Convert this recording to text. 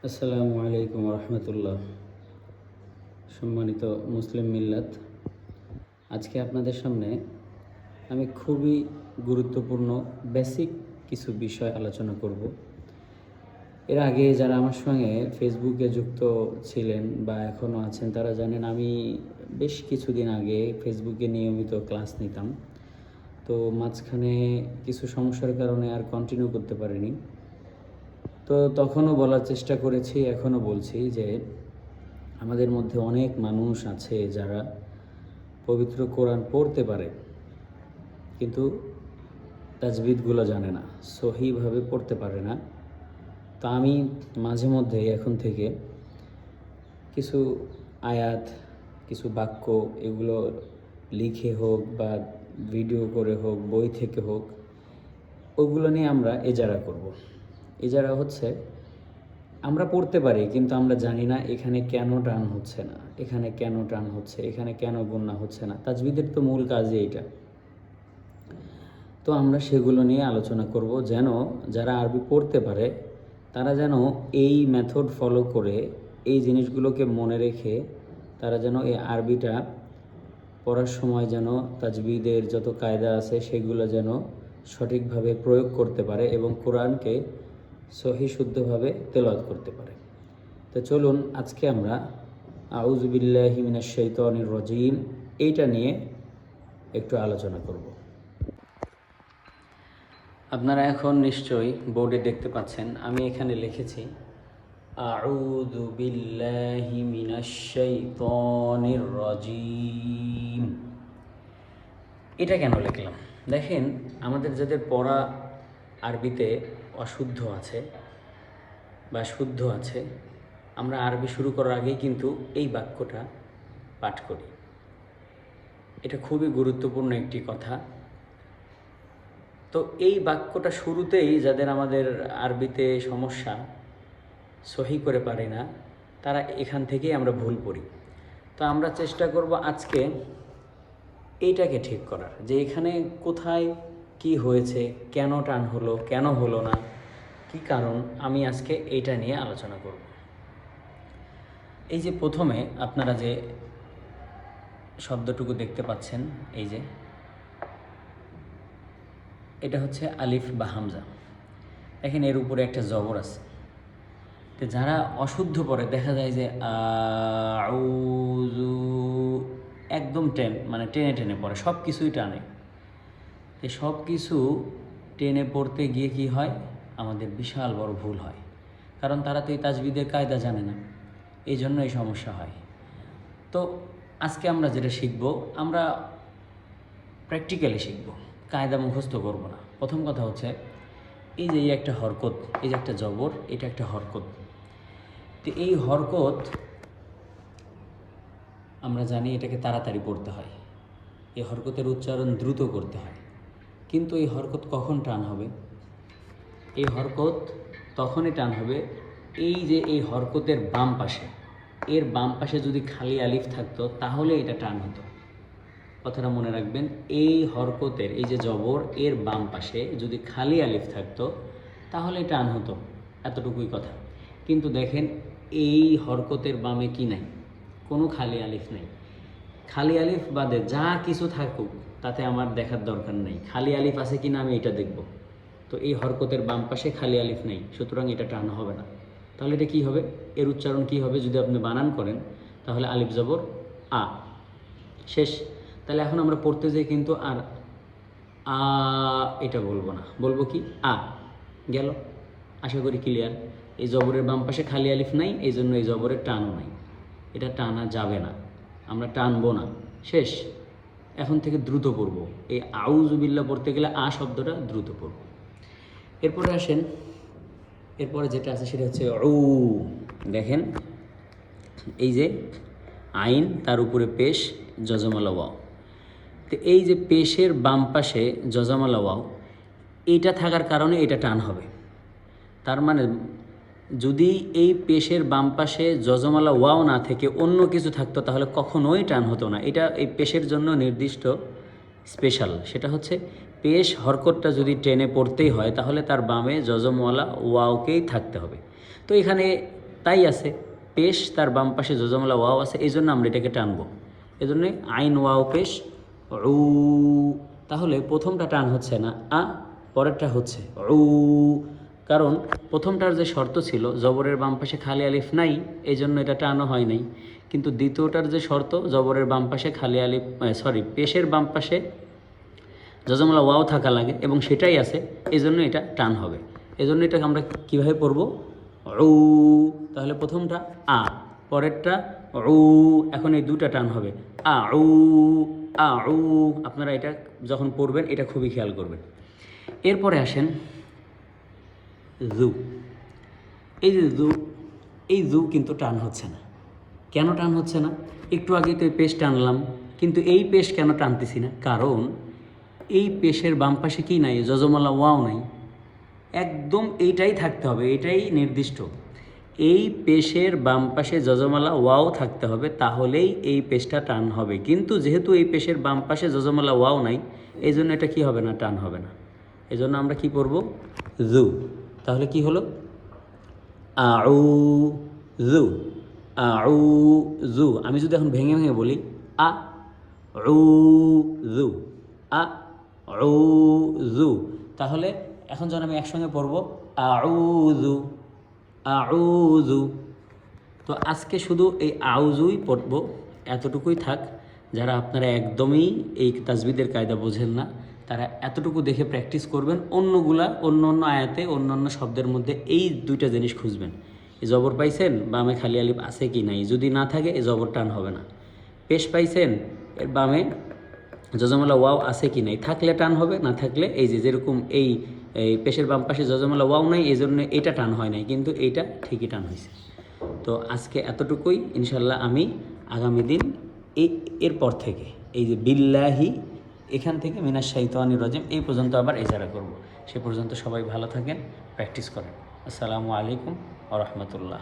আসসালামু আলাইকুম রহমতুল্লাহ। সম্মানিত মুসলিম মিল্লাত, আজকে আপনাদের সামনে আমি খুবই গুরুত্বপূর্ণ বেসিক কিছু বিষয় আলোচনা করব। এর আগে যারা আমার সঙ্গে ফেসবুকে যুক্ত ছিলেন বা এখনও আছেন তারা জানেন আমি বেশ কিছুদিন আগে ফেসবুকে নিয়মিত ক্লাস নিতাম। তো মাঝখানে কিছু সমস্যার কারণে আর কন্টিনিউ করতে পারিনি। তো তখনও বলার চেষ্টা করেছি, এখনও বলছি যে আমাদের মধ্যে অনেক মানুষ আছে যারা পবিত্র কোরআন পড়তে পারে কিন্তু তাজবিদগুলো জানে না, সহিভাবে পড়তে পারে না। তো আমি মাঝে মধ্যে এখন থেকে কিছু আয়াত, কিছু বাক্য এগুলো লিখে হোক বা ভিডিও করে হোক, বই থেকে হোক, ওগুলো নিয়ে আমরা এজারা করব। এজারা হচ্ছে আমরা পড়তে পারি কিন্তু আমরা জানি না এখানে কেন টান হচ্ছে না, এখানে কেন টান হচ্ছে, এখানে কেন গুণনা হচ্ছে না। তাজবিদের তো মূল কাজই এইটা। তো আমরা সেগুলো নিয়ে আলোচনা করব যেন যারা আরবি পড়তে পারে তারা যেন এই মেথড ফলো করে এই জিনিসগুলোকে মনে রেখে তারা যেন এই আরবিটা পড়ার সময় যেন তাজবিদের যত কায়দা আছে সেগুলো যেন সঠিকভাবে প্রয়োগ করতে পারে এবং কোরআনকে সহি শুদ্ধভাবে তেলাওয়াত করতে পারে। তো চলুন আজকে আমরা আউযু বিল্লাহি মিনাশ শাইতানির রাজিম এইটা নিয়ে একটু আলোচনা করব। আপনারা এখন নিশ্চয়ই বোর্ডে দেখতে পাচ্ছেন আমি এখানে লিখেছি আউযু বিল্লাহি মিনাশ শাইতানির রাজিম। এটা কেন লিখলাম দেখেন, আমাদের যাদের পড়া আরবিতে অশুদ্ধ আছে বা শুদ্ধ আছে, আমরা আরবি শুরু করার আগেই কিন্তু এই বাক্যটা পাঠ করি। এটা খুবই গুরুত্বপূর্ণ একটি কথা। তো এই বাক্যটা শুরুতেই যাদের আমাদের আরবিতে সমস্যা, সহি করে পারি না, তারা এখান থেকেই আমরা ভুল পড়ি। তো আমরা চেষ্টা করব আজকে এইটাকে ঠিক করার, যে এখানে কোথায় কি হয়েছে, কেন টান হলো, কেন হলো না, কি কারণ, আমি আজকে এইটা নিয়ে আলোচনা করব। এই যে প্রথমে আপনারা যে শব্দটুকু দেখতে পাচ্ছেন, এই যে এটা হচ্ছে আলিফ বা হামজা। দেখেন এর উপরে একটা জবর আছে। তো যারা অশুদ্ধ পড়ে দেখা যায় যে আউযু একদম টেনে টেনে পড়ে, সব কিছুই টানে। তো সব কিছু টেনে পড়তে গিয়ে কি হয়, আমাদের বিশাল বড় ভুল হয়, কারণ তারা তো এই তাজবিদের কায়দা জানে না, এই জন্য এই সমস্যা হয়। তো আজকে আমরা যেটা শিখব, আমরা প্র্যাকটিক্যালি শিখব, কায়দা মুখস্থ করব না। প্রথম কথা হচ্ছে এই যে একটা হরকত, এই যে একটা জবর, এটা একটা হরকত। তো এই হরকত আমরা জানি এটাকে তাড়াতাড়ি পড়তে হয়, এই হরকতের উচ্চারণ দ্রুত করতে হয়। কিন্তু এই হরকত কখন টান হবে? এই হরকত তখনই টান হবে এই যে এই হরকতের বাম পাশে, এর বাম পাশে যদি খালি আলিফ থাকতো তাহলে এটা টান হতো। কথাটা মনে রাখবেন, এই হরকতের এই যে জবর, এর বাম পাশে যদি খালি আলিফ থাকতো তাহলে টান হতো, এতটুকুই কথা। কিন্তু দেখেন এই হরকতের বামে কি নাই, কোনো খালি আলিফ নেই। খালি আলিফ বাদে যা কিছু থাকুক তাতে আমার দেখার দরকার নেই, খালি আলিফ আছে কি না আমি এটা দেখব। তো এই হরকতের বাম পাশে খালি আলিফ নেই, সুতরাং এটা টান হবে না। তাহলে এটা কি হবে, এর উচ্চারণ কি হবে যদি আপনি বানান করেন, তাহলে আলিফ জবর আ, শেষ। তাহলে এখন আমরা পড়তে যাই কিন্তু আর আ এটা বলবো না, বলবো কি আ। গেল, আশা করি ক্লিয়ার। এই জবরের বাম পাশে খালি আলিফ নাই, এই জন্য এই জবরের টানও নাই, এটা টানা যাবে না, আমরা টানবো না, শেষ। এখন থেকে দ্রুত পড়ব, এই আউযু বিল্লাহ পড়তে গেলে আ শব্দটা দ্রুত পড়ব। এরপরে আসেন, এরপরে যেটা আছে সেটা হচ্ছে উ। দেখেন এই যে আইন, তার উপরে পেশ, জজমালা ওয়াও। তো এই যে পেশের বাম পাশে জজমালা ওয়াও, এইটা থাকার কারণে এটা টান হবে। তার মানে যদি এই পেশের বাম পাশে জজমালা ওয়াও না থেকে অন্য কিছু থাকতো তাহলে কখনোই টান হতো না। এটা এই পেশের জন্য নির্দিষ্ট স্পেশাল, সেটা হচ্ছে পেশ হরকতটা যদি টেনে পড়তেই হয় তাহলে তার বামে জজমওয়ালা ওয়াওকেই থাকতে হবে। তো এখানে তাই আছে, পেশ তার বাম পাশে জজমলা ওয়াও আছে, এই জন্য আমরা এটাকে টানবো। এই জন্যে আইন ওয়াও পেশ উ, তাহলে প্রথমটা টান হচ্ছে না আ, পরেরটা হচ্ছে উ, কারণ প্রথমটার যে শর্ত ছিল জবরের বাম পাশে খালি আলিফ নাই, এই জন্য এটা টানও হয় নাই। কিন্তু দ্বিতীয়টার যে শর্ত জবরের বাম পাশে খালি আলিফ, পেশের বাম পাশে জজমলা ওয়াও থাকা লাগে এবং সেটাই আছে, এই জন্য এটা টান হবে। এই জন্য এটাকে আমরা কীভাবে পড়ব, উ, তাহলে প্রথমটা আ, পরেরটা উ, এখন এই দুটা টান হবে আ উ, আ উ। আপনারা এটা যখন পড়বেন এটা খুবই খেয়াল করবেন। এরপরে আসেন জু। এই যে জু, এই জু কিন্তু টান হচ্ছে না। কেন টান হচ্ছে না? একটু আগে তো এই পেশ টানলাম, কিন্তু এই পেশ কেন টানতেছি না? কারণ এই পেশের বাম পাশে কি নাই, জজমালা ওয়াও নাই। একদম এইটাই থাকতে হবে, এটাই নির্দিষ্ট। এই পেশের বাম পাশে জজমালা ওয়াও থাকতে হবে, তাহলেই এই পেশটা টান হবে। কিন্তু যেহেতু এই পেশের বাম পাশে জজমালা ওয়াও নাই, এই জন্য এটা কি হবে না, টান হবে না। এই জন্য আমরা কি পড়ব, জু। তাহলে কি হলো, আউ জু, আউ জু। আমি যদি এখন ভেঙে ভেঙে বলি আ উ জু, আ উ জু, তাহলে এখন যখন আমি একসঙ্গে পড়ব আউযু, আউযু। তো আজকে শুধু এই আউযুই পড়ব, এতটুকুই থাক। যারা আপনারা একদমই এই তাজবিদের কায়দা বোঝেন না, তারা এতটুকু দেখে প্র্যাকটিস করবেন। অন্যগুলা অন্য অন্য আয়াতে অন্য অন্য শব্দের মধ্যে এই দুইটা জিনিস খুঁজবেন। এই জবর পাইছেন, বামে খালি আলিফ আছে কি নাই, যদি না থাকে এই জবর টান হবে না। পেশ পাইছেন, এর বামে জজমালা ওয়াও আছে কি নাই, থাকলে টান হবে, না থাকলে এই যে যেরকম এই পেশের বাম পাশে জজমালা ওয়াও নাই, এই জন্য এটা টান হয় নাই, কিন্তু এইটা ঠিকই টান হয়েছে। তো আজকে এতটুকুই। ইনশাল্লাহ আমি আগামী দিন এরপর থেকে এই যে বিল্লাহি, এখান থেকে মিনাশ শাইতানির রাজিম এই পর্যন্ত আবার ইজারা করব। সে পর্যন্ত সবাই ভালো থাকেন, প্র্যাকটিস করেন। আসসালামু আলাইকুম ওয়া রাহমাতুল্লাহ।